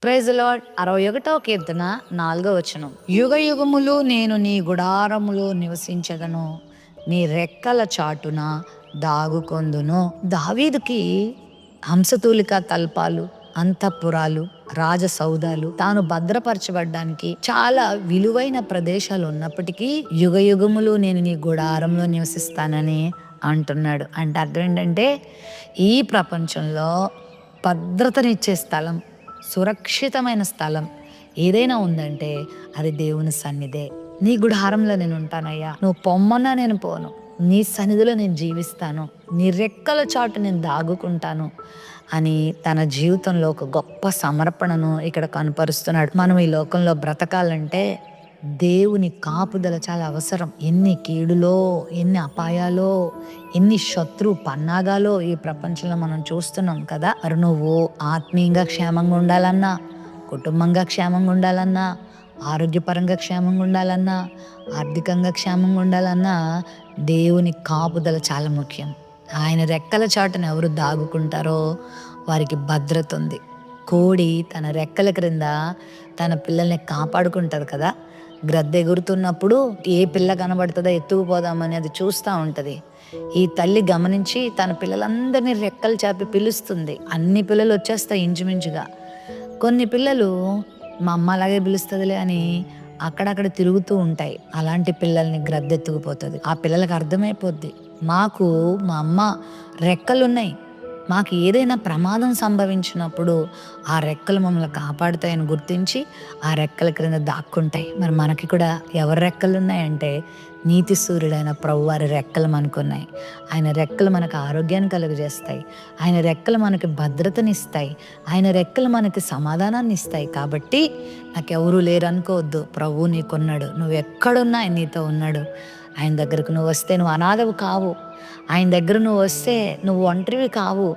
Praise the lord. 61వ కీర్తన 4వ వచనం. యుగ యుగములు నేను నీ గుడారములో నివసించదను, నీ రెక్కల చాటున దాగుకొందును. దావీదుకి హంసతూలిక తల్పాలు, అంతఃపురాలు, రాజసౌధాలు తాను భద్రపరచబడ్డానికి చాలా విలువైన ప్రదేశాలు ఉన్నప్పటికీ యుగ యుగములు నేను నీ గుడారంలో నివసిస్తానని అంటున్నాడు. అంటే అర్థం ఏంటంటే ఈ ప్రపంచంలో భద్రతనిచ్చే స్థలం, సురక్షితమైన స్థలం ఏదైనా ఉందంటే అది దేవుని సన్నిధే. నీ గుడారంలో నేను ఉంటానయ్యా, నువ్వు పొమ్మన్నా నేను పోను, నీ సన్నిధిలో నేను జీవిస్తాను, నీ రెక్కల చాటు నేను దాగుకుంటాను అని తన జీవితంలో ఒక గొప్ప సమర్పణను ఇక్కడ కనపరుస్తున్నాడు. మనం ఈ లోకంలో బ్రతకాలంటే దేవుని కాపుదల చాలా అవసరం. ఎన్ని కీడులో, ఎన్ని అపాయాలో, ఎన్ని శత్రు పన్నాగాలో ఈ ప్రపంచంలో మనం చూస్తున్నాం కదా. మరి నువ్వు ఆత్మీయంగా క్షేమంగా ఉండాలన్నా, కుటుంబంగా క్షేమంగా ఉండాలన్నా, ఆరోగ్యపరంగా క్షేమంగా ఉండాలన్నా, ఆర్థికంగా క్షేమంగా ఉండాలన్నా దేవుని కాపుదల చాలా ముఖ్యం. ఆయన రెక్కల చాటున ఎవరు దాగుకుంటారో వారికి భద్రత ఉంది. కోడి తన రెక్కల క్రింద తన పిల్లల్ని కాపాడుకుంటుంది కదా. గ్రద్ద ఎగురుతున్నప్పుడు ఏ పిల్ల కనబడుతుందో ఎత్తుకుపోదామని అది చూస్తూ ఉంటుంది. ఈ తల్లి గమనించి తన పిల్లలందరినీ రెక్కలు చాపి పిలుస్తుంది. అన్ని పిల్లలు వచ్చేస్తాయి ఇంచుమించుగా. కొన్ని పిల్లలు మా అమ్మ అలాగే పిలుస్తుందిలే అని అక్కడక్కడ తిరుగుతూ ఉంటాయి. అలాంటి పిల్లల్ని గ్రద్ద ఎత్తుకుపోతుంది. ఆ పిల్లలకు అర్థమైపోద్ది, మాకు మా అమ్మ రెక్కలున్నాయి, మాకు ఏదైనా ప్రమాదం సంభవించినప్పుడు ఆ రెక్కలు మమ్మల్ని కాపాడుతాయని గుర్తించి ఆ రెక్కల క్రింద దాక్కుంటాయి. మరి మనకి కూడా ఎవరి రెక్కలు ఉన్నాయంటే నీతి సూర్యుడైన ప్రభువారి రెక్కలు మనకున్నాయి. ఆయన రెక్కలు మనకు ఆరోగ్యాన్ని కలుగజేస్తాయి, ఆయన రెక్కలు మనకి భద్రతనిస్తాయి, ఆయన రెక్కలు మనకి సమాధానాన్ని ఇస్తాయి. కాబట్టి నాకెవరూ లేరు అనుకోవద్దు, ప్రభువు నీకున్నాడు. నువ్వు ఎక్కడున్నా ఆయన నీతో ఉన్నాడు. ఆయన దగ్గరకు నువ్వు వస్తే నువ్వు అనాథవు కావు, ఆయన దగ్గర నువ్వు వస్తే నువ్వు ఒంటరివి కావు.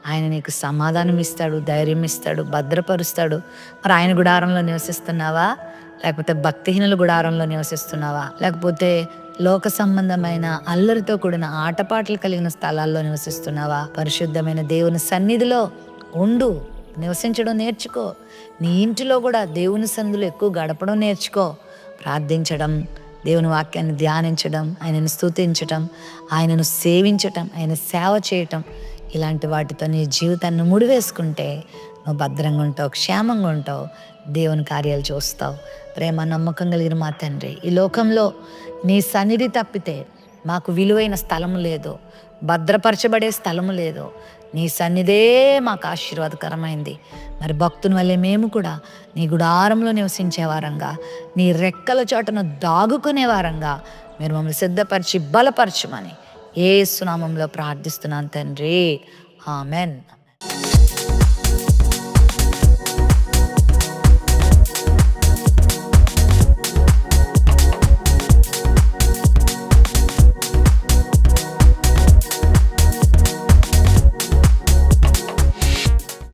ఆయన నీకు సమాధానం ఇస్తాడు, ధైర్యం ఇస్తాడు, భద్రపరుస్తాడు. మరి ఆయన గుడారంలో నివసిస్తున్నావా, లేకపోతే భక్తిహీనుల గుడారంలో నివసిస్తున్నావా, లేకపోతే లోక సంబంధమైన అల్లరితో కూడిన ఆటపాటలు కలిగిన స్థలాల్లో నివసిస్తున్నావా? పరిశుద్ధమైన దేవుని సన్నిధిలో ఉండు, నివసించడం నేర్చుకో. నీ ఇంటిలో కూడా దేవుని సన్నిధిలో ఎక్కువ గడపడం నేర్చుకో. ప్రార్థించడం, దేవుని వాక్యాన్ని ధ్యానించడం, ఆయనను స్తుతించటం, ఆయనను సేవించటం, ఆయన సేవ చేయటం, ఇలాంటి వాటితో నీ జీవితాన్ని ముడివేసుకుంటే నువ్వు భద్రంగా ఉంటావు, క్షేమంగా ఉంటావు, దేవుని కార్యాలు చూస్తావు. ప్రేమ నమ్మకం కలిగిన మా తండ్రి, ఈ లోకంలో నీ సన్నిధి తప్పితే మాకు విలువైన స్థలము లేదు, భద్రపరచబడే స్థలము లేదు. నీ సన్నిధే మాకు ఆశీర్వాదకరమైంది. మరి భక్తుని వల్లే మేము కూడా నీ గుడారంలో నివసించే వారంగా, నీ రెక్కల చాటును దాగుకునే వారంగా మీరు మమ్మల్ని సిద్ధపరిచి బలపరచమని యేసు నామములో ప్రార్థిస్తున్నాను తండ్రి. ఆమెన్.